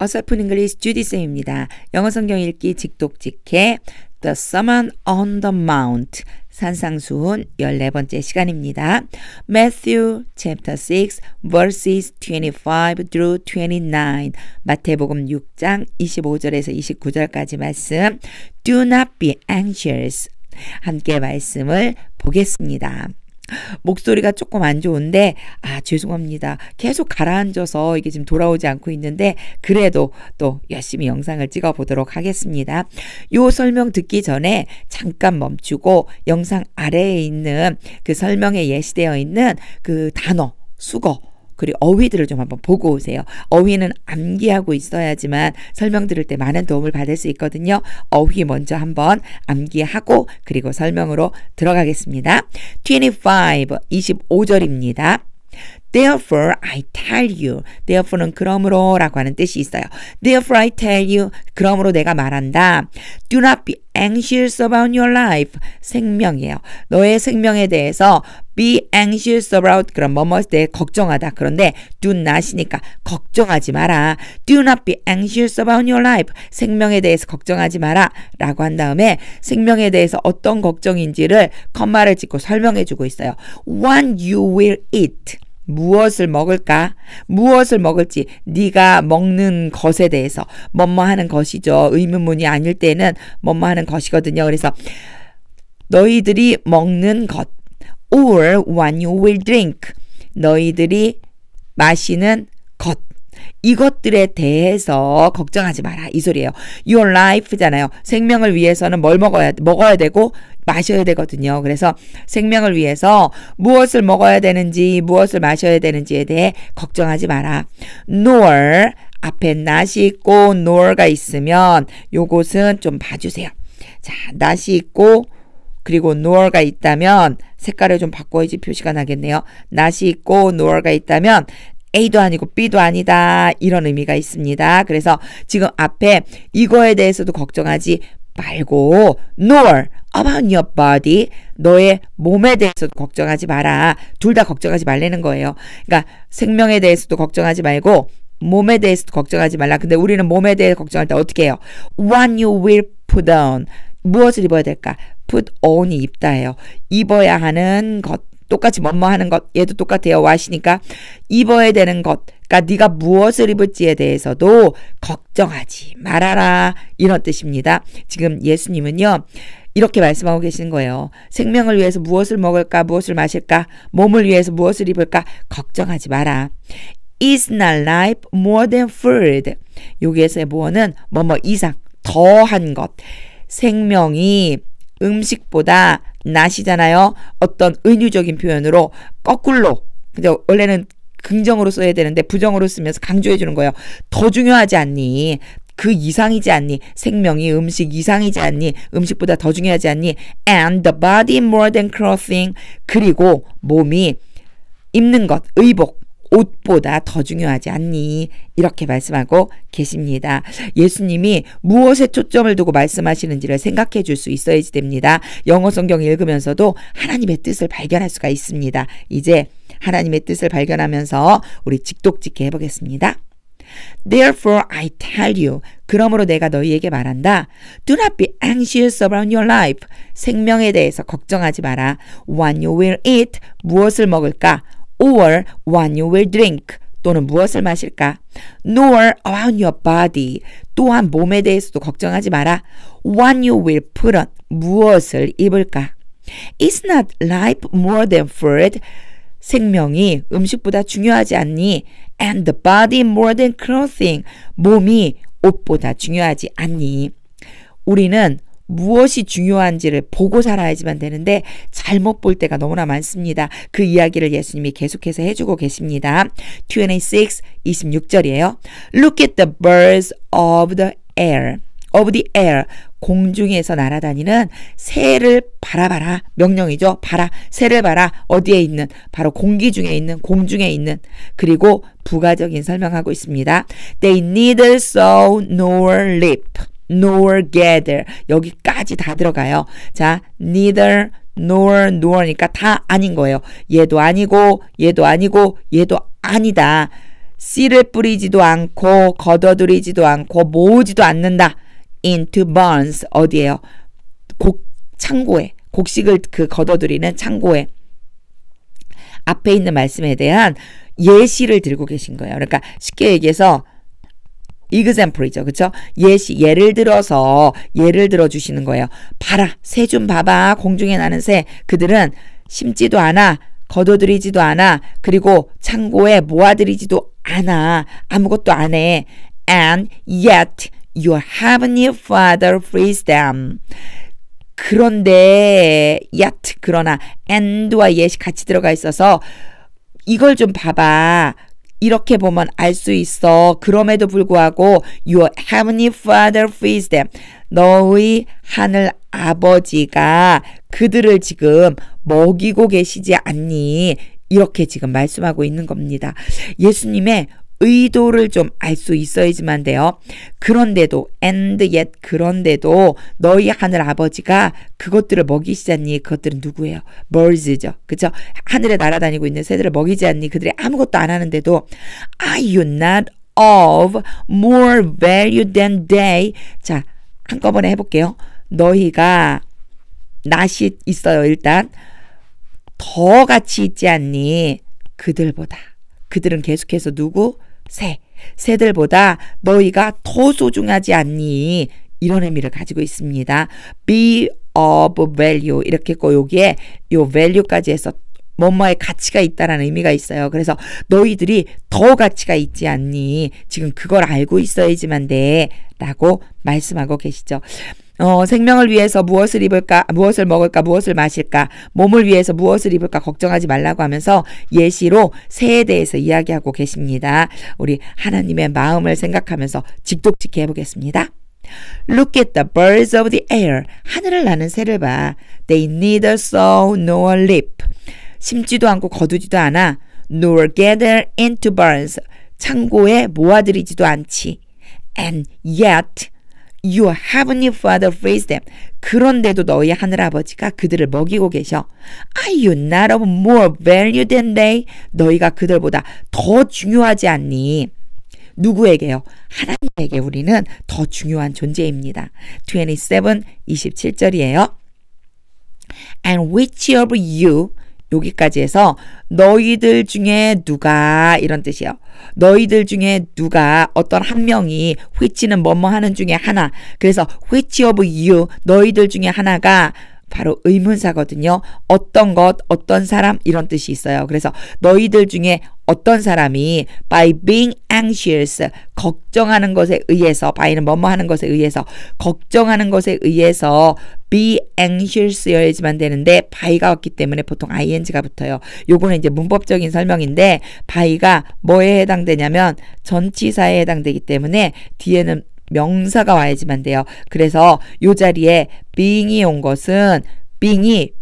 어설픈 잉글리시 주디쌤입니다. 영어 성경 읽기 직독직해 The Sermon on the Mount 산상수훈 14번째 시간입니다. Matthew chapter 6 verses 25 through 29 마태복음 6장 25절에서 29절까지 말씀 Do not be anxious 함께 말씀을 보겠습니다. 목소리가 조금 안 좋은데 죄송합니다. 계속 가라앉아서 이게 지금 돌아오지 않고 있는데 그래도 또 열심히 영상을 찍어 보도록 하겠습니다. 요 설명 듣기 전에 잠깐 멈추고 영상 아래에 있는 그 설명에 예시되어 있는 그 단어, 수거 그리고 어휘들을 좀 한번 보고 오세요. 어휘는 암기하고 있어야지만 설명 들을 때 많은 도움을 받을 수 있거든요. 어휘 먼저 한번 암기하고 그리고 설명으로 들어가겠습니다. 25절입니다. Therefore I tell you. Therefore는 그러므로 라고 하는 뜻이 있어요. Therefore I tell you. 그러므로 내가 말한다. Do not be anxious about your life. 생명이에요. 너의 생명에 대해서 be anxious about 그런 뭐뭐에 대해 걱정하다. 그런데 do not이니까 걱정하지 마라. Do not be anxious about your life. 생명에 대해서 걱정하지 마라. 라고 한 다음에 생명에 대해서 어떤 걱정인지를 컴마를 찍고 설명해 주고 있어요. What you will eat. 무엇을 먹을까? 무엇을 먹을지 네가 먹는 것에 대해서 뭐뭐 하는 것이죠. 의문문이 아닐 때는 뭐뭐 하는 것이거든요. 그래서 너희들이 먹는 것 or what you will drink 너희들이 마시는 것 이것들에 대해서 걱정하지 마라 이 소리예요. Your life잖아요. 생명을 위해서는 뭘 먹어야 되고 마셔야 되거든요. 그래서 생명을 위해서 무엇을 먹어야 되는지 무엇을 마셔야 되는지에 대해 걱정하지 마라. Nor 앞에 not이 있고 nor가 있으면 요것은 좀 봐주세요. 자, not이 있고 그리고 nor가 있다면 색깔을 좀 바꿔야지 표시가 나겠네요. not이 있고 nor가 있다면 A도 아니고 B도 아니다 이런 의미가 있습니다. 그래서 지금 앞에 이거에 대해서도 걱정하지 말고 nor about your body 너의 몸에 대해서도 걱정하지 마라. 둘 다 걱정하지 말라는 거예요. 그러니까 생명에 대해서도 걱정하지 말고 몸에 대해서도 걱정하지 말라. 근데 우리는 몸에 대해 걱정할 때 어떻게 해요? What you will put on 무엇을 입어야 될까? put on이 입다예요. 입어야 하는 것 똑같이 뭐뭐 하는 것 얘도 똑같아요. what이니까 입어야 되는 것 그러니까 네가 무엇을 입을지에 대해서도 걱정하지 말아라 이런 뜻입니다. 지금 예수님은요 이렇게 말씀하고 계시는 거예요. 생명을 위해서 무엇을 먹을까 무엇을 마실까 몸을 위해서 무엇을 입을까 걱정하지 마라. Is not life more than food 여기에서의 뭐는 뭐뭐 이상 더한 것 생명이 음식보다 낫이잖아요. 어떤 은유적인 표현으로 거꾸로 근데 원래는 긍정으로 써야 되는데 부정으로 쓰면서 강조해 주는 거예요. 더 중요하지 않니? 그 이상이지 않니? 생명이 음식 이상이지 않니? 음식보다 더 중요하지 않니? And the body more than clothing 그리고 몸이 입는 것, 의복 옷보다 더 중요하지 않니? 이렇게 말씀하고 계십니다. 예수님이 무엇에 초점을 두고 말씀하시는지를 생각해 줄 수 있어야지 됩니다. 영어 성경 읽으면서도 하나님의 뜻을 발견할 수가 있습니다. 이제 하나님의 뜻을 발견하면서 우리 직독직해 해보겠습니다. Therefore I tell you 그러므로 내가 너희에게 말한다. Do not be anxious about your life 생명에 대해서 걱정하지 마라. What you will eat 무엇을 먹을까? or what you will drink 또는 무엇을 마실까? nor about your body 또한 몸에 대해서도 걱정하지 마라. what you will put on 무엇을 입을까? Is not life more than food 생명이 음식보다 중요하지 않니? and the body more than clothing 몸이 옷보다 중요하지 않니? 우리는 무엇이 중요한지를 보고 살아야지만 되는데 잘못 볼 때가 너무나 많습니다. 그 이야기를 예수님이 계속해서 해주고 계십니다. 26절이에요. Look at the birds of the air. 공중에서 날아다니는 새를 바라봐라. 명령이죠. 봐라. 새를 봐라. 어디에 있는? 바로 공기 중에 있는, 공중에 있는. 그리고 부가적인 설명하고 있습니다. They neither sow nor reap. nor gather 여기까지 다 들어가요. 자, neither nor니까 다 아닌 거예요. 얘도 아니고 얘도 아니고 얘도 아니다. 씨를 뿌리지도 않고 걷어들이지도 않고 모으지도 않는다. into barns 어디에요? 창고에 곡식을 걷어들이는 창고에 앞에 있는 말씀에 대한 예시를 들고 계신 거예요. 그러니까 쉽게 얘기해서 example이죠. 그렇죠? 예를 들어 주시는 거예요. 봐라. 새 좀 봐봐. 공중에 나는 새. 그들은 심지도 않아. 걷어들이지도 않아. 그리고 창고에 모아들이지도 않아. 아무것도 안 해. And yet your heavenly Father feeds them. 그런데 yet 그러나 and와 yet이 같이 들어가 있어서 이걸 좀 봐봐. 이렇게 보면 알 수 있어. 그럼에도 불구하고 your heavenly Father feeds them. 너의 하늘 아버지가 그들을 지금 먹이고 계시지 않니? 이렇게 지금 말씀하고 있는 겁니다. 예수님의 의도를 좀 알 수 있어야지만 돼요. 그런데도 and yet 그런데도 너희 하늘 아버지가 그것들을 먹이시지 않니? 그것들은 누구예요? birds죠. 그렇죠? 하늘에 날아다니고 있는 새들을 먹이지 않니? 그들이 아무것도 안 하는데도 Are you not of more value than they? 자, 한꺼번에 해볼게요. 너희가 낫이 있어요. 일단 더 가치 있지 않니? 그들보다. 그들은 계속해서 누구? 새들보다 너희가 더 소중하지 않니? 이런 의미를 가지고 있습니다. be of value 이렇게 했고 여기에 요 value까지 해서 뭐뭐의 가치가 있다라는 의미가 있어요. 그래서 너희들이 더 가치가 있지 않니? 지금 그걸 알고 있어야지만 돼 라고 말씀하고 계시죠. 생명을 위해서 무엇을 입을까, 무엇을 먹을까, 무엇을 마실까, 몸을 위해서 무엇을 입을까 걱정하지 말라고 하면서 예시로 새에 대해서 이야기하고 계십니다. 우리 하나님의 마음을 생각하면서 직독직해 해보겠습니다. Look at the birds of the air. 하늘을 나는 새를 봐. They neither sow nor reap. 심지도 않고 거두지도 않아. Nor gather into barns. 창고에 모아들이지도 않지. And yet Your heavenly Father feeds them. 그런데도 너희 하늘아버지가 그들을 먹이고 계셔. Are you not of more value than they? 너희가 그들보다 더 중요하지 않니? 누구에게요? 하나님에게 우리는 더 중요한 존재입니다. 27절이에요. And which of you 여기까지 해서 너희들 중에 누가 이런 뜻이에요. 너희들 중에 누가 어떤 한 명이 which는 뭐뭐 하는 중에 하나. 그래서 which of you 너희들 중에 하나가 바로 의문사거든요. 어떤 것, 어떤 사람 이런 뜻이 있어요. 그래서 너희들 중에 어떤 사람이 by being anxious 걱정하는 것에 의해서 by는 뭐뭐 하는 것에 의해서 걱정하는 것에 의해서 be anxious여야지만 되는데 by가 왔기 때문에 보통 ing가 붙어요. 요거는 이제 문법적인 설명인데 by가 뭐에 해당되냐면 전치사에 해당되기 때문에 뒤에는 명사가 와야지만 돼요. 그래서 요 자리에 being이 온 것은 being이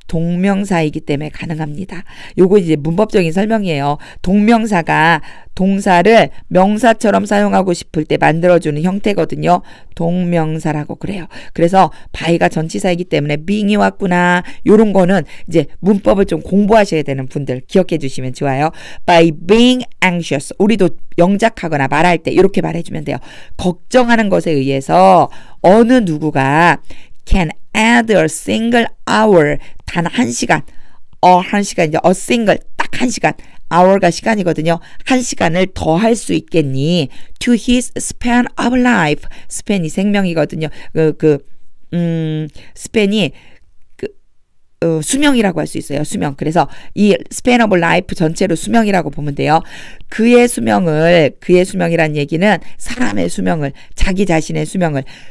동명사이기 때문에 가능합니다. 요거 이제 문법적인 설명이에요. 동명사가 동사를 명사처럼 사용하고 싶을 때 만들어주는 형태거든요. 동명사라고 그래요. 그래서 by가 전치사이기 때문에 being이 왔구나. 요런 거는 이제 문법을 좀 공부하셔야 되는 분들 기억해 주시면 좋아요. By being anxious. 우리도 영작하거나 말할 때 이렇게 말해주면 돼요. 걱정하는 것에 의해서 어느 누구가 can add a single hour 단 1시간 한 시간 이제 a single 딱 1시간 hour가 시간이거든요. 1시간을 더 할 수 있겠니? to his span of life span이 생명이거든요. span이 수명이라고 할 수 있어요. 수명. 그래서 이 span of life 전체로 수명이라고 보면 돼요. 그의 수명이란 얘기는 사람의 수명을 자기 자신의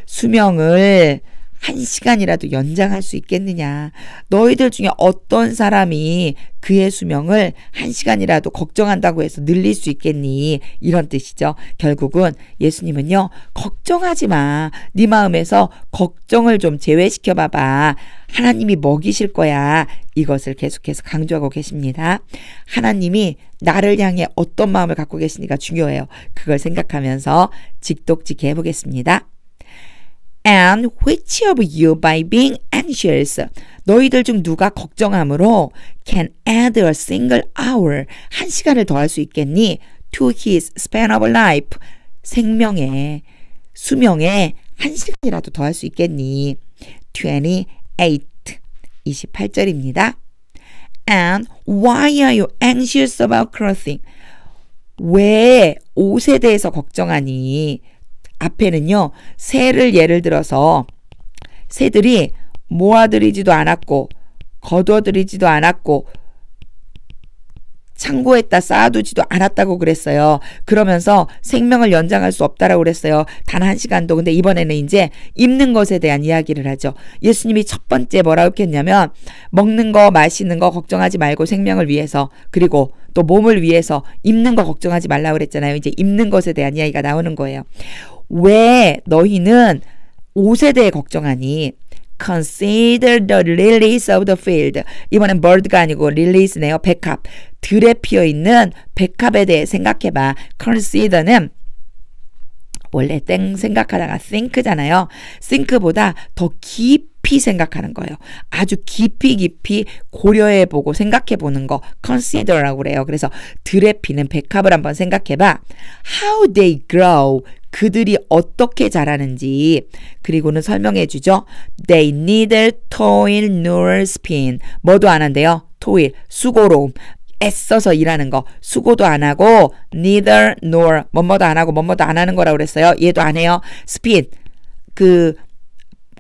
수명을 1시간이라도 연장할 수 있겠느냐. 너희들 중에 어떤 사람이 그의 수명을 1시간이라도 걱정한다고 해서 늘릴 수 있겠니? 이런 뜻이죠. 결국은 예수님은요. 걱정하지 마. 네 마음에서 걱정을 좀 제외시켜 봐봐. 하나님이 먹이실 거야. 이것을 계속해서 강조하고 계십니다. 하나님이 나를 향해 어떤 마음을 갖고 계시니까 중요해요. 그걸 생각하면서 직독직해 해보겠습니다. And which of you by being anxious 너희들 중 누가 걱정함으로 can add a single hour 1시간을 더 할 수 있겠니? to his span of life. 생명의 수명에 1시간이라도 더 할 수 있겠니? 28, 28절입니다. And why are you anxious about clothing? 왜 옷에 대해서 걱정하니? 앞에는요, 새를 예를 들어서 새들이 모아들이지도 않았고 거둬들이지도 않았고 창고에다 쌓아두지도 않았다고 그랬어요. 그러면서 생명을 연장할 수 없다라고 그랬어요. 단 1시간도. 근데 이번에는 이제 입는 것에 대한 이야기를 하죠. 예수님이 첫 번째 뭐라고 했냐면 먹는 거 마시는 거 걱정하지 말고 생명을 위해서, 그리고 또 몸을 위해서 입는 거 걱정하지 말라고 그랬잖아요. 이제 입는 것에 대한 이야기가 나오는 거예요. 왜 너희는 옷에 대해 걱정하니? Consider the lilies of the field. 이번엔 bird가 아니고 lilies네요. 백합. 들에 피어있는 백합에 대해 생각해봐. Consider는 원래 땡 생각하다가 think잖아요. think보다 더 깊이 생각하는 거예요. 아주 깊이 고려해보고 생각해보는 거 consider라고 그래요. 그래서 들에 피는 백합을 한번 생각해봐. How they grow. 그들이 어떻게 자라는지. 그리고는 설명해 주죠. They neither toil nor spin. 뭐도 안 한대요. toil, 수고로움. 애써서 일하는 거. 수고도 안 하고 neither nor, 뭐뭐도 안 하고 뭐뭐도 안 하는 거라고 그랬어요. 얘도 안 해요. spin, 그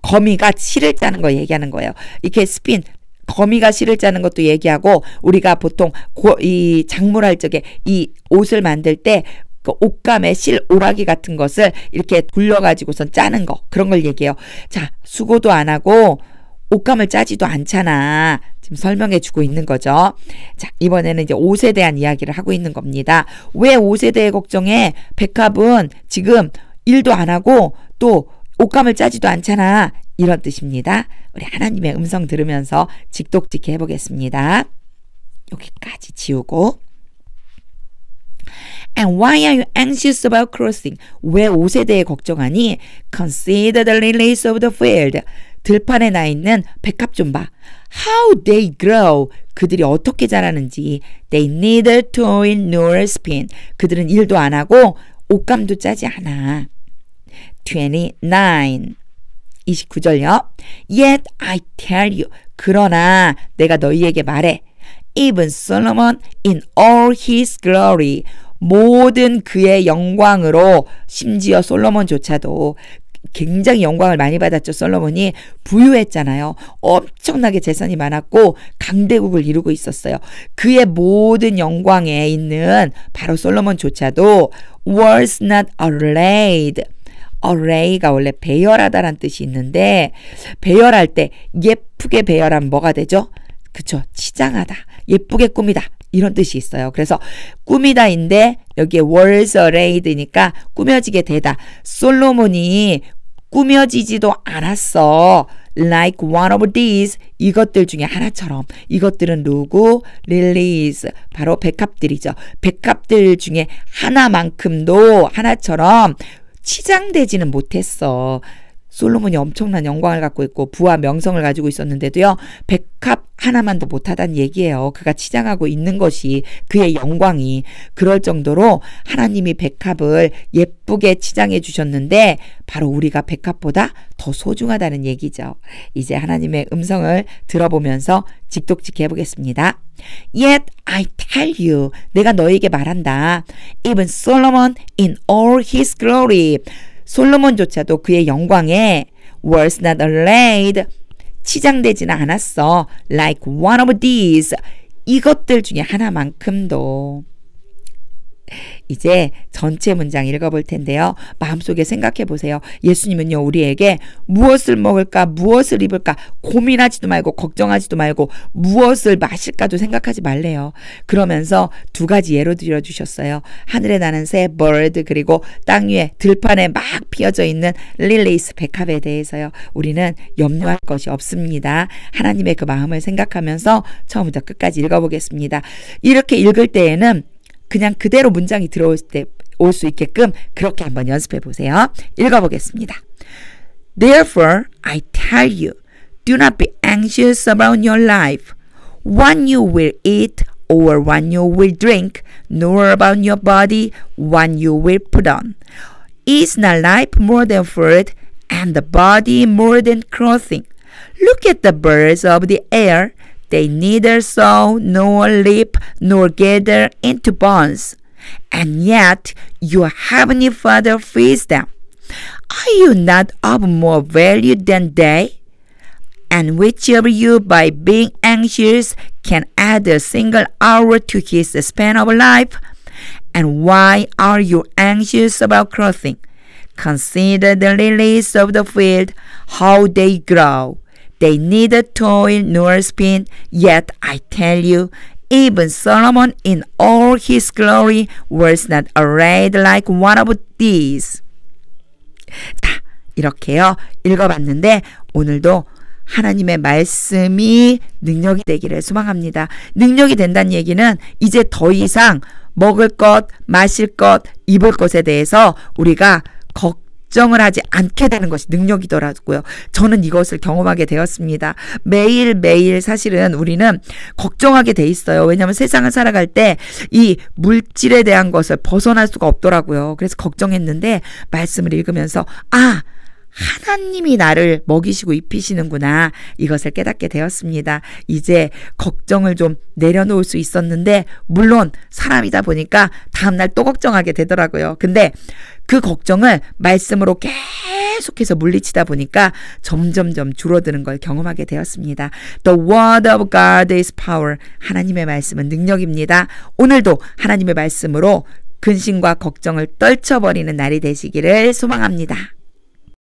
거미가 실을 짜는 거 얘기하는 거예요. 이렇게 spin, 거미가 실을 짜는 것도 얘기하고, 우리가 보통 이 작물할 적에 이 옷을 만들 때 그 옷감에 실 오라기 같은 것을 이렇게 돌려가지고선 짜는 거, 그런 걸 얘기해요. 자, 수고도 안 하고 옷감을 짜지도 않잖아. 지금 설명해 주고 있는 거죠. 자, 이번에는 이제 옷에 대한 이야기를 하고 있는 겁니다. 왜 옷에 대해 걱정해? 백합은 지금 일도 안 하고 또 옷감을 짜지도 않잖아. 이런 뜻입니다. 우리 하나님의 음성 들으면서 직독직해 해보겠습니다. 여기까지 지우고. And why are you anxious about clothing? 왜 옷에 대해 걱정하니? Consider the lilies of the field. 들판에 나 있는 백합 좀 봐. How they grow. 그들이 어떻게 자라는지. They neither toil nor spin. 그들은 일도 안 하고 옷감도 짜지 않아. 29. 29절요. Yet I tell you. 그러나 내가 너희에게 말해. Even Solomon in all his glory. 모든 그의 영광으로, 심지어 솔로몬조차도 굉장히 영광을 많이 받았죠. 솔로몬이 부유했잖아요. 엄청나게 재산이 많았고 강대국을 이루고 있었어요. 그의 모든 영광에 있는 바로 솔로몬조차도 was not arrayed. array가 원래 배열하다란 뜻이 있는데, 배열할 때 예쁘게 배열하면 뭐가 되죠? 그쵸? 치장하다, 예쁘게 꾸미다, 이런 뜻이 있어요. 그래서 꾸미다인데 여기에 was arrayed니까 꾸며지게 되다. 솔로몬이 꾸며지지도 않았어. Like one of these. 이것들 중에 하나처럼. 이것들은 누구? lilies. 바로 백합들이죠. 백합들 중에 하나만큼도, 하나처럼 치장되지는 못했어. 솔로몬이 엄청난 영광을 갖고 있고 부와 명성을 가지고 있었는데도요, 백합 하나만도 못하다는 얘기예요. 그가 치장하고 있는 것이 그의 영광이. 그럴 정도로 하나님이 백합을 예쁘게 치장해 주셨는데 바로 우리가 백합보다 더 소중하다는 얘기죠. 이제 하나님의 음성을 들어보면서 직독직해 해보겠습니다. Yet I tell you. 내가 너에게 말한다. Even Solomon in all his glory. 솔로몬조차도 그의 영광에 was not arrayed. 치장되지는 않았어. Like one of these. 이것들 중에 하나만큼도. 이제 전체 문장 읽어볼 텐데요. 마음속에 생각해 보세요. 예수님은요, 우리에게 무엇을 먹을까, 무엇을 입을까 고민하지도 말고 걱정하지도 말고 무엇을 마실까도 생각하지 말래요. 그러면서 두 가지 예로 들어주셨어요. 하늘에 나는 새 bird, 그리고 땅 위에 들판에 막 피어져 있는 lilies, 백합에 대해서요. 우리는 염려할 것이 없습니다. 하나님의 그 마음을 생각하면서 처음부터 끝까지 읽어보겠습니다. 이렇게 읽을 때에는 그냥 그대로 문장이 들어올 때 올 수 있게끔 그렇게 한번 연습해 보세요. 읽어보겠습니다. Therefore, I tell you, do not be anxious about your life, what you will eat or what you will drink, nor about your body, what you will put on. Is not life more than food, and the body more than clothing? Look at the birds of the air. They neither sow nor reap nor gather into barns, and yet your heavenly Father feeds them. Are you not of more value than they? And which of you, by being anxious, can add a single hour to his span of life? And why are you anxious about clothing? Consider the lilies of the field, how they grow. They neither toil nor spin, yet I tell you, even Solomon in all his glory was not arrayed like one of these. 자, 이렇게요. 읽어봤는데 오늘도 하나님의 말씀이 능력이 되기를 소망합니다. 능력이 된다는 얘기는 이제 더 이상 먹을 것, 마실 것, 입을 것에 대해서 우리가 걱정을 하지 않게 되는 것이 능력이더라고요. 저는 이것을 경험하게 되었습니다. 매일매일 사실은 우리는 걱정하게 돼 있어요. 왜냐하면 세상을 살아갈 때 이 물질에 대한 것을 벗어날 수가 없더라고요. 그래서 걱정했는데 말씀을 읽으면서 하나님이 나를 먹이시고 입히시는구나, 이것을 깨닫게 되었습니다. 이제 걱정을 좀 내려놓을 수 있었는데, 물론 사람이다 보니까 다음날 또 걱정하게 되더라고요. 근데 그 걱정을 말씀으로 계속해서 물리치다 보니까 점점점 줄어드는 걸 경험하게 되었습니다. The word of God is power. 하나님의 말씀은 능력입니다. 오늘도 하나님의 말씀으로 근심과 걱정을 떨쳐버리는 날이 되시기를 소망합니다.